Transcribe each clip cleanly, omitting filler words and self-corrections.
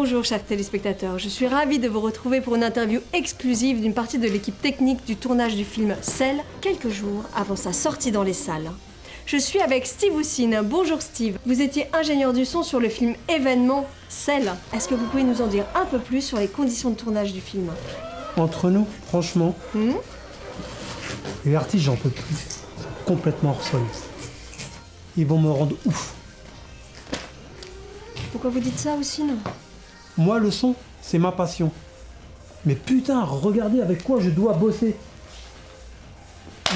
Bonjour chers téléspectateurs, je suis ravie de vous retrouver pour une interview exclusive d'une partie de l'équipe technique du tournage du film Cell, quelques jours avant sa sortie dans les salles. Je suis avec Steve Houssine. Bonjour Steve, vous étiez ingénieur du son sur le film événement Cell. Est-ce que vous pouvez nous en dire un peu plus sur les conditions de tournage du film? Entre nous, franchement, les artistes, j'en peux plus. Complètement harcelés. Ils vont me rendre ouf. Pourquoi vous dites ça, Houssine? Moi, le son, c'est ma passion. Mais putain, regardez avec quoi je dois bosser.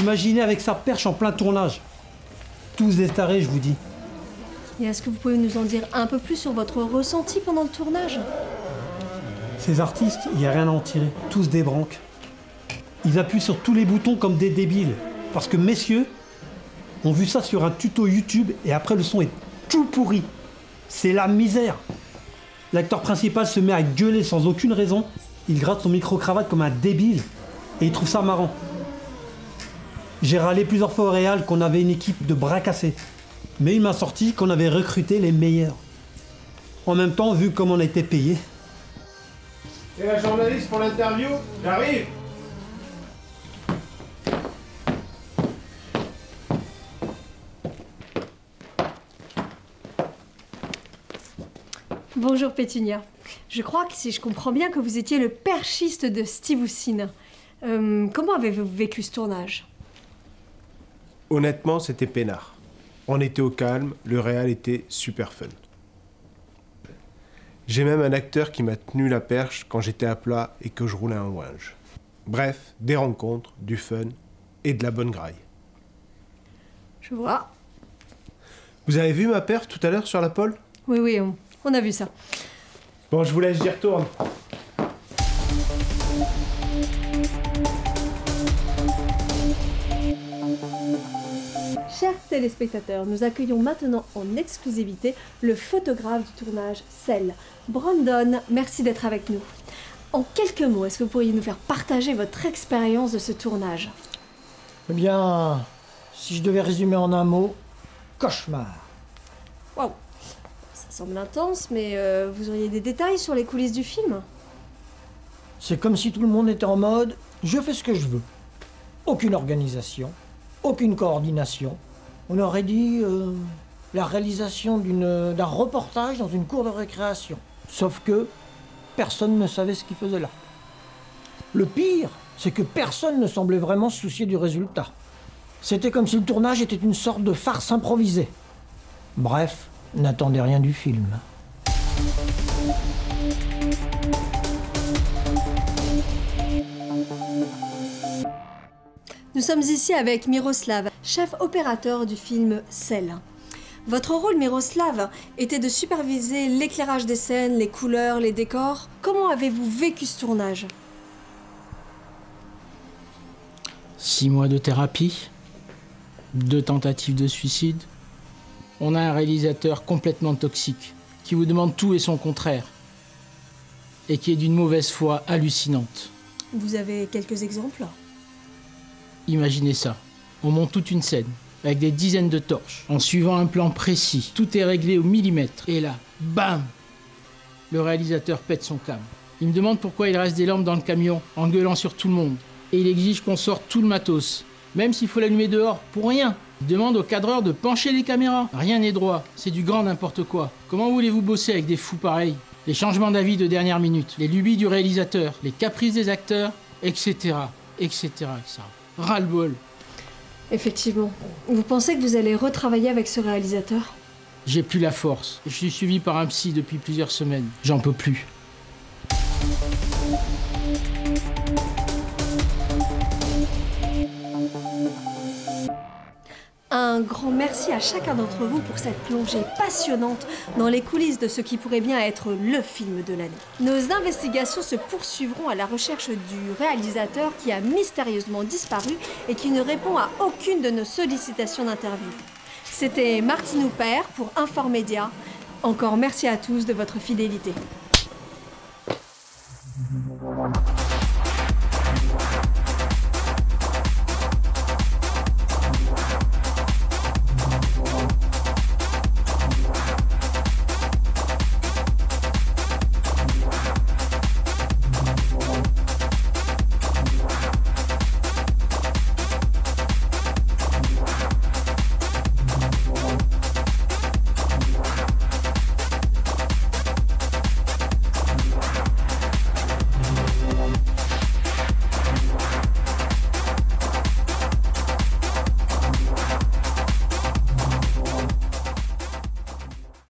Imaginez avec sa perche en plein tournage. Tous des tarés, je vous dis. Et est-ce que vous pouvez nous en dire un peu plus sur votre ressenti pendant le tournage? Ces artistes, il n'y a rien à en tirer. Tous des branques. Ils appuient sur tous les boutons comme des débiles. Parce que messieurs ont vu ça sur un tuto YouTube et après le son est tout pourri. C'est la misère. L'acteur principal se met à gueuler sans aucune raison. Il gratte son micro-cravate comme un débile. Et il trouve ça marrant. J'ai râlé plusieurs fois au réal qu'on avait une équipe de bras cassés. Mais il m'a sorti qu'on avait recruté les meilleurs. En même temps, vu comme on a été payé. Et la journaliste pour l'interview? J'arrive! Bonjour Pétunia. Je crois que si je comprends bien que vous étiez le perchiste de Steve Houssine. Comment avez-vous vécu ce tournage? Honnêtement, c'était peinard. On était au calme, le réal était super fun. J'ai même un acteur qui m'a tenu la perche quand j'étais à plat et que je roulais un ouinge. Bref, des rencontres, du fun et de la bonne graille. Je vois. Vous avez vu ma perf tout à l'heure sur la pole? Oui, oui, on a vu ça. Bon, je vous laisse, j'y retourne. Chers téléspectateurs, nous accueillons maintenant en exclusivité le photographe du tournage Cell. Brandon, merci d'être avec nous. En quelques mots, est-ce que vous pourriez nous faire partager votre expérience de ce tournage? Eh bien, si je devais résumer en un mot, cauchemar. Waouh, ça semble intense, mais vous auriez des détails sur les coulisses du film? C'est comme si tout le monde était en mode « je fais ce que je veux ». Aucune organisation, aucune coordination. On aurait dit la réalisation d'un reportage dans une cour de récréation. Sauf que personne ne savait ce qu'il faisait là. Le pire, c'est que personne ne semblait vraiment se soucier du résultat. C'était comme si le tournage était une sorte de farce improvisée. Bref, n'attendez rien du film. Nous sommes ici avec Miroslav, chef opérateur du film Cell. Votre rôle, Miroslav, était de superviser l'éclairage des scènes, les couleurs, les décors. Comment avez-vous vécu ce tournage? 6 mois de thérapie, 2 tentatives de suicide. On a un réalisateur complètement toxique, qui vous demande tout et son contraire, et qui est d'une mauvaise foi hallucinante. Vous avez quelques exemples? Imaginez ça, on monte toute une scène, avec des dizaines de torches, en suivant un plan précis. Tout est réglé au millimètre. Et là, bam! Le réalisateur pète son câble. Il me demande pourquoi il reste des lampes dans le camion, en gueulant sur tout le monde. Et il exige qu'on sorte tout le matos, même s'il faut l'allumer dehors, pour rien. Il demande au cadreur de pencher les caméras. Rien n'est droit, c'est du grand n'importe quoi. Comment voulez-vous bosser avec des fous pareils? Les changements d'avis de dernière minute, les lubies du réalisateur, les caprices des acteurs, etc. etc. etc. Ras-le-bol. Effectivement. Vous pensez que vous allez retravailler avec ce réalisateur? J'ai plus la force. Je suis suivi par un psy depuis plusieurs semaines. J'en peux plus. Un grand merci à chacun d'entre vous pour cette plongée passionnante dans les coulisses de ce qui pourrait bien être le film de l'année. Nos investigations se poursuivront à la recherche du réalisateur qui a mystérieusement disparu et qui ne répond à aucune de nos sollicitations d'interview. C'était Martine Houpert pour Informédia. Encore merci à tous de votre fidélité.